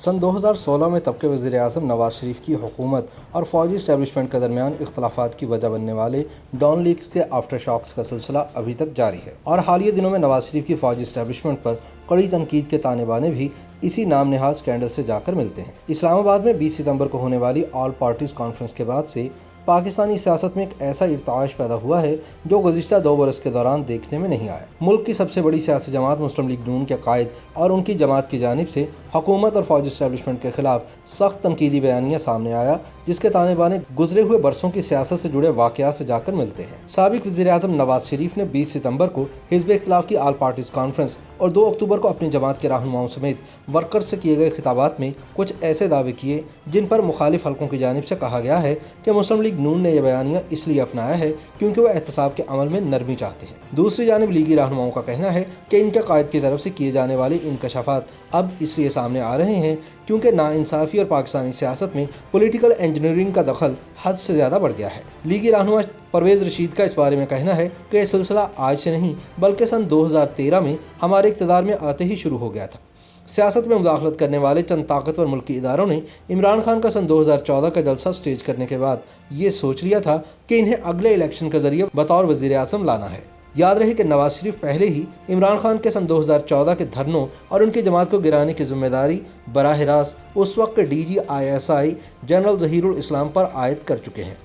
सन 2016 में तब के वज़ीर आज़म नवाज शरीफ की हुकूमत और फौजी इस्टेब्लिशमेंट के दरमियान इख्तलाफात की वजह बनने वाले डॉन लीक्स के आफ्टर शॉक्स का सिलसिला अभी तक जारी है और हालिया दिनों में नवाज शरीफ की फौजी इस्टेब्लिशमेंट पर कड़ी तनकीद के ताने बाने भी इसी नाम नेहाज स्कैंडल से जाकर मिलते हैं। इस्लामाबाद में 20 सितंबर को होने वाली ऑल पार्टीज कॉन्फ्रेंस के बाद से पाकिस्तानी सियासत में एक ऐसा इर्ताश पैदा हुआ है जो गुज़िश्ता 2 बरस के दौरान देखने में नहीं आया। मुल्क की सबसे बड़ी सियासी जमात मुस्लिम लीग नून के कायद और उनकी जमात की जानिब से हुकूमत और फौजी इस्टेब्लिशमेंट के खिलाफ सख्त तनकीदी बयानियाँ सामने आया, जिसके ताने बाने गुजरे हुए बरसों की सियासत से जुड़े वाक़यात से जाकर मिलते हैं। साबिक वज़ीर आज़म नवाज शरीफ ने 20 सितंबर को हिज़्ब इख्तिलाफ की ऑल पार्टीज कॉन्फ्रेंस और 2 अक्टूबर को अपनी जमात के रहनुमाओं समेत वर्कर्स से किए गए खिताबात में कुछ ऐसे दावे किए जिन पर मुखालिफ हलकों की जानिब से कहा गया है कि मुस्लिम लीग नून ने यह बयानियाँ इसलिए अपनाया है क्योंकि वह एहतसाब के अमल में नरमी चाहते हैं। दूसरी जानिब लीगी रहनुमाओं का कहना है कि इनके कायद की तरफ से किए जाने वाले इंकशाफात अब इसलिए सामने आ रहे हैं क्योंकि नाइंसाफ़ी और पाकिस्तानी सियासत में पॉलिटिकल इंजीनियरिंग का दखल हद से ज़्यादा बढ़ गया है। लीगी रहनुमा परवेज़ रशीद का इस बारे में कहना है कि यह सिलसिला आज से नहीं बल्कि सन 2013 में हमारे इक़्तिदार में आते ही शुरू हो गया था। सियासत में मुदाखलत करने वाले चंद ताकतवर मुल्की इदारों ने इमरान खान का सन 2014 का जलसा स्टेज करने के बाद ये सोच लिया था कि इन्हें अगले इलेक्शन के जरिए बतौर वज़ीर आज़म लाना है। याद रहे कि नवाज शरीफ पहले ही इमरान खान के सन 2014 के धरनों और उनकी जमात को गिराने की जिम्मेदारी बराह रास्त उस वक्त के DGISI जनरल ज़हीरुल इस्लाम पर आयद कर चुके हैं।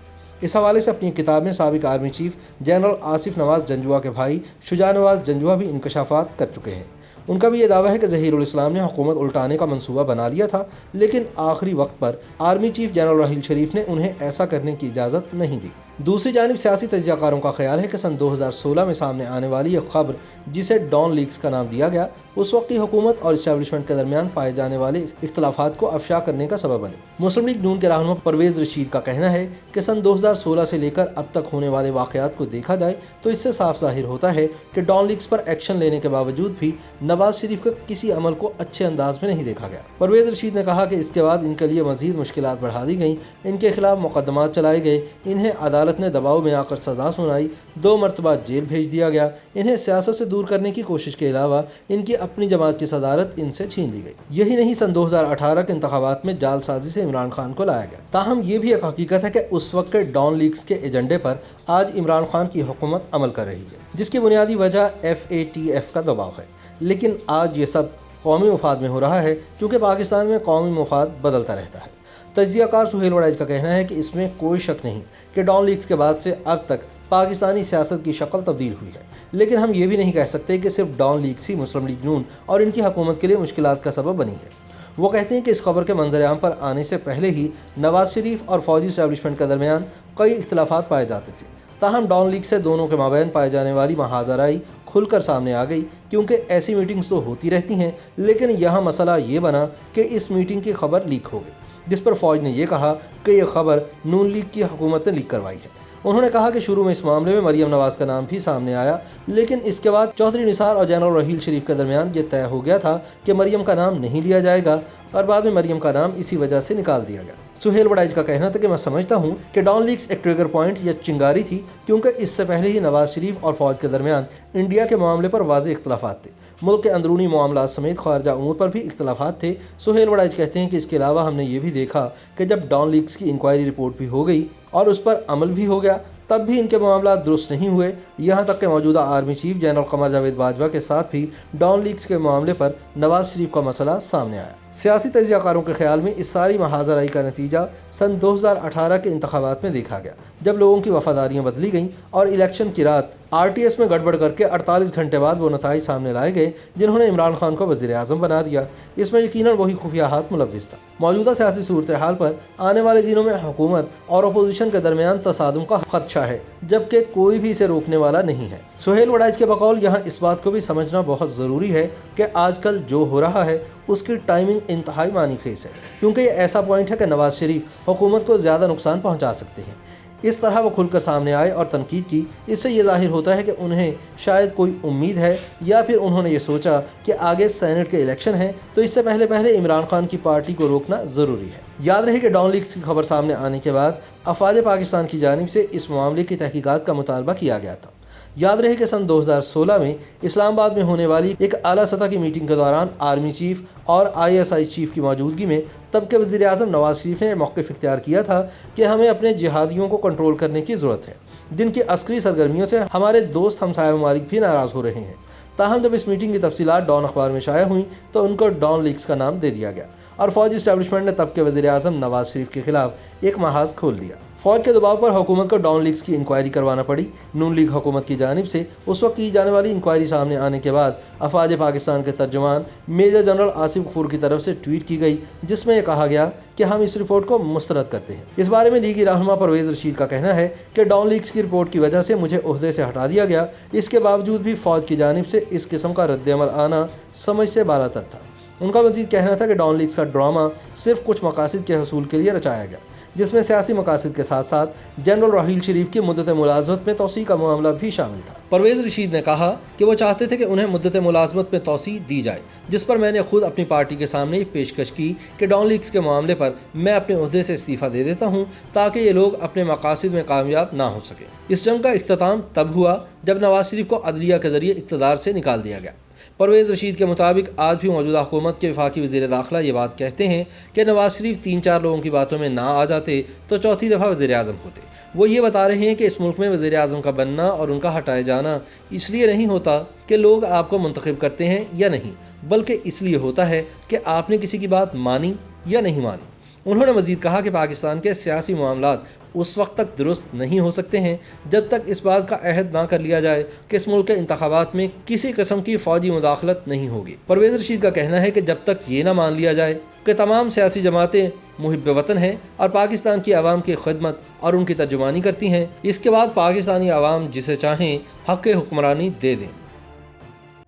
इस हवाले से अपनी किताब में साबिक army chief general Asif Nawaz Janjua के भाई शुजा नवाज जंजुआ भी इंकशाफात कर चुके हैं। उनका भी ये दावा है कि ज़हीरुल इस्लाम ने हुकूमत उल्टाने का मंसूबा बना लिया था, लेकिन आखिरी वक्त पर आर्मी चीफ जनरल राहील शरीफ ने उन्हें ऐसा करने की इजाज़त नहीं दी। दूसरी जानिब सियासी तजियाकारों का ख्याल है कि सन 2016 में सामने आने वाली यह खबर जिसे डॉन लीक्स का नाम दिया गया उस वक्त की हुकूमत और इस्टेब्लिशमेंट के दरमियान पाए जाने वाले इख्तलाफात को अफशा करने का सबब बने। मुस्लिम लीग नून के रहनुमा परवेज़ रशीद का कहना है कि सन 2016 से लेकर अब तक होने वाले वाक़यात को देखा जाए तो इससे साफ ज़ाहिर होता है कि डॉन लीक्स पर एक्शन लेने के बावजूद भी नवाज शरीफ के किसी अमल को अच्छे अंदाज में नहीं देखा गया। परवेज़ रशीद ने कहा कि इसके बाद इनके लिए मज़ीद मुश्किलात बढ़ा दी गई, इनके खिलाफ मुकदमात चलाए गए, इन्हें अदालत ने दबाव में आकर सज़ा सुनाई, 2 मरतबा जेल भेज दिया गया, इन्हें सियासत से दूर करने की कोशिश के अलावा इनकी अपनी जमात की सदारत इनसे छीन ली गई। यही नहीं, सन 2018 के इंतखाबात में जालसाजी से इमरान खान को लाया गया। ताहम ये भी एक हकीकत है कि उस वक्त के डॉन लीक्स के एजेंडे पर आज इमरान खान की हुकूमत अमल कर रही है, जिसकी बुनियादी वजह FATF का दबाव है। लेकिन आज ये सब कौमी मफाद में हो रहा है क्योंकि पाकिस्तान में कौमी मफाद बदलता रहता है। तजियाकार सुहेल वड़ैच का कहना है कि इसमें कोई शक नहीं कि डॉन लीक्स के बाद से अब तक पाकिस्तानी सियासत की शक्ल तब्दील हुई है, लेकिन हम ये भी नहीं कह सकते कि सिर्फ डॉन लीक्स ही मुस्लिम लीग नून और इनकी हुकूमत के लिए मुश्किलात का सबब बनी है। वो कहते हैं कि इस खबर के मंजर-ए-आम पर आने से पहले ही नवाज शरीफ और फौजी इस्टेब्लिशमेंट के दरमियान कई इख्तलाफात पाए जाते थे। ताहम डॉन लीग से दोनों के माबैन पाए जाने वाली महाजराई खुलकर सामने आ गई क्योंकि ऐसी मीटिंग्स तो होती रहती हैं, लेकिन यहाँ मसला ये बना कि इस मीटिंग की खबर लीक हो गई, जिस पर फ़ौज ने यह कहा कि यह खबर नून लीग की हुकूमत ने लीक करवाई है। उन्होंने कहा कि शुरू में इस मामले में मरियम नवाज़ का नाम भी सामने आया, लेकिन इसके बाद चौधरी निसार और जनरल राहील शरीफ के दरमियान ये तय हो गया था कि मरियम का नाम नहीं लिया जाएगा और बाद में मरियम का नाम इसी वजह से निकाल दिया गया। सुहेल वड़ैच का कहना था कि मैं समझता हूँ कि डॉन लीक्स एक ट्रिगर पॉइंट या चिंगारी थी क्योंकि इससे पहले ही नवाज शरीफ और फौज के दरमियान इंडिया के मामले पर वाज़ेह इख्तलाफात थे। मुल्क के अंदरूनी मामलात समेत खारजा उमूर पर भी इख्तलाफात थे। सुहेल वड़ैच कहते हैं कि इसके अलावा हमने ये भी देखा कि जब डॉन लीक्स की इंक्वायरी रिपोर्ट भी हो गई और उस पर अमल भी हो गया, तब भी इनके मामला दुरुस्त नहीं हुए। यहाँ तक कि मौजूदा army chief general Qamar Javed Bajwa के साथ भी डॉन लीक्स के मामले पर नवाज शरीफ का मसला सामने आया। सियासी तजियाकारों के ख्याल में इस सारी महाजराई का नतीजा सन 2018 के इंतखाबात में देखा गया, जब लोगों की वफादारियाँ बदली गईं और इलेक्शन की रात RTS में गड़बड़ करके 48 घंटे बाद वो नताइज सामने लाए गए जिन्होंने इमरान खान को वज़ीर आज़म बना दिया। इसमें यकीनन वही खुफिया हाथ मुलव्विस था। मौजूदा सियासी सूरत हाल पर आने वाले दिनों में हुकूमत और अपोजिशन के दरमियान तसादुम का खदशा है, जबकि कोई भी इसे रोकने वाला नहीं है। सुहेल वड़ैच के बकौल यहाँ इस बात को भी समझना बहुत ज़रूरी है कि आजकल जो हो रहा है उसकी टाइमिंग इंतहाई मानीखेज है, क्योंकि ये ऐसा पॉइंट है कि नवाज शरीफ हुकूमत को ज़्यादा नुकसान पहुँचा सकते हैं। इस तरह वो खुलकर सामने आए और तनकीद की, इससे ये जाहिर होता है कि उन्हें शायद कोई उम्मीद है या फिर उन्होंने ये सोचा कि आगे सेनेट के इलेक्शन है तो इससे पहले इमरान खान की पार्टी को रोकना ज़रूरी है। याद रहे कि डॉन लीक्स की खबर सामने आने के बाद अफवाज पाकिस्तान की जानिब से इस मामले की तहकीकात का मुतालबा किया गया था, याद रहे कि सन 2016 में इस्लामाबाद में होने वाली एक आला सतह की मीटिंग के दौरान आर्मी चीफ और ISI चीफ की मौजूदगी में तब के वज़ीर आज़म नवाज शरीफ ने मौक़िफ़ इख्तियार किया था कि हमें अपने जिहादियों को कंट्रोल करने की ज़रूरत है, जिनकी अस्करी सरगर्मियों से हमारे दोस्त हमसाया ममालिक भी नाराज़ हो रहे हैं। ताहम जब इस मीटिंग की तफसीलात डॉन अखबार में शाया हुई तो उनको डॉन लीग्स का नाम दे दिया गया और फ़ौजी इस्टेब्लिशमेंट ने तब के वज़ीर आज़म नवाज शरीफ के खिलाफ एक महाज खोल दिया। फ़ौज के दबाव पर हुकूमत को डॉन लीग्स की इंक्वायरी करवाना पड़ी। नून लीग हुकूमत की जानिब से उस वक्त की जाने वाली इंक्वायरी सामने आने के बाद अफवाज पाकिस्तान के तर्जुमान मेजर जनरल आसिफ गफूर की तरफ से ट्वीट की गई, जिसमें यह कहा गया कि हम इस रिपोर्ट को मुस्तरद करते हैं। इस बारे में लीगी रहनुमा परवेज़ रशीद का कहना है कि डॉन लीग्स की रिपोर्ट की वजह से मुझे ओहदे से हटा दिया गया। इसके बावजूद भी फ़ौज की जानिब से इस किस्म का रद्द-ए-अमल आना समझ से बालातर था। उनका मज़ीद कहना था कि डॉन लीग्स का ड्रामा सिर्फ कुछ मकासद के हसूल के लिए रचाया गया, जिसमें सियासी मकासद के साथ साथ जनरल राहील शरीफ की मुद्दत मुलाजमत में तोसी का मामला भी शामिल था। परवेज़ रशीद ने कहा कि वो चाहते थे कि उन्हें मुद्दत मुलाजमत में तोसी दी जाए, जिस पर मैंने खुद अपनी पार्टी के सामने पेशकश की कि डॉन लीग्स के मामले पर मैं अपने ओहदे से इस्तीफ़ा दे देता हूँ ताकि ये लोग अपने मकासद में कामयाब ना हो सके। इस जंग का इख्तिताम तब हुआ जब नवाज शरीफ को अदलिया के ज़रिए इक़्तिदार से निकाल दिया गया। परवेज़ रशीद के मुताबिक आज भी मौजूदा हुकूमत के वफाकी वज़ीर दाखिला ये बात कहते हैं कि नवाज शरीफ 3-4 लोगों की बातों में ना आ जाते तो चौथी दफ़ा वज़ीर आज़म होते। वो ये बता रहे हैं कि इस मुल्क में वज़ीर आज़म का बनना और उनका हटाए जाना इसलिए नहीं होता कि लोग आपको मुंतखब करते हैं या नहीं, बल्कि इसलिए होता है कि आपने किसी की बात मानी या नहीं मानी। उन्होंने मज़ीद कहा कि पाकिस्तान के सियासी मामलात उस वक्त तक दुरुस्त नहीं हो सकते हैं जब तक इस बात का अहद ना कर लिया जाए कि इस मुल्क के इंतखाबात में किसी किस्म की फ़ौजी मुदाखलत नहीं होगी। परवेज़ रशीद का कहना है कि जब तक ये ना मान लिया जाए कि तमाम सियासी जमातें मुहिब वतन हैं और पाकिस्तान की आवाम की खिदमत और उनकी तर्जुमानी करती हैं, इसके बाद पाकिस्तानी आवाम जिसे चाहें हक़ हुक्मरानी दे दें।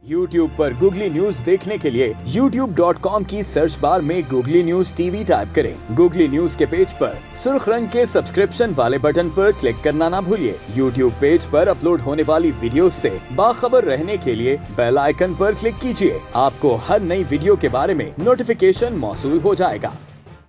YouTube पर गूगली न्यूज देखने के लिए youtube.com की सर्च बार में गूगली न्यूज TV टाइप करें। गूगली न्यूज के पेज पर सुर्ख रंग के सब्सक्रिप्शन वाले बटन पर क्लिक करना ना भूलिए। YouTube पेज पर अपलोड होने वाली वीडियोस से बाखबर रहने के लिए बेल आइकन पर क्लिक कीजिए। आपको हर नई वीडियो के बारे में नोटिफिकेशन मौसूल हो जाएगा।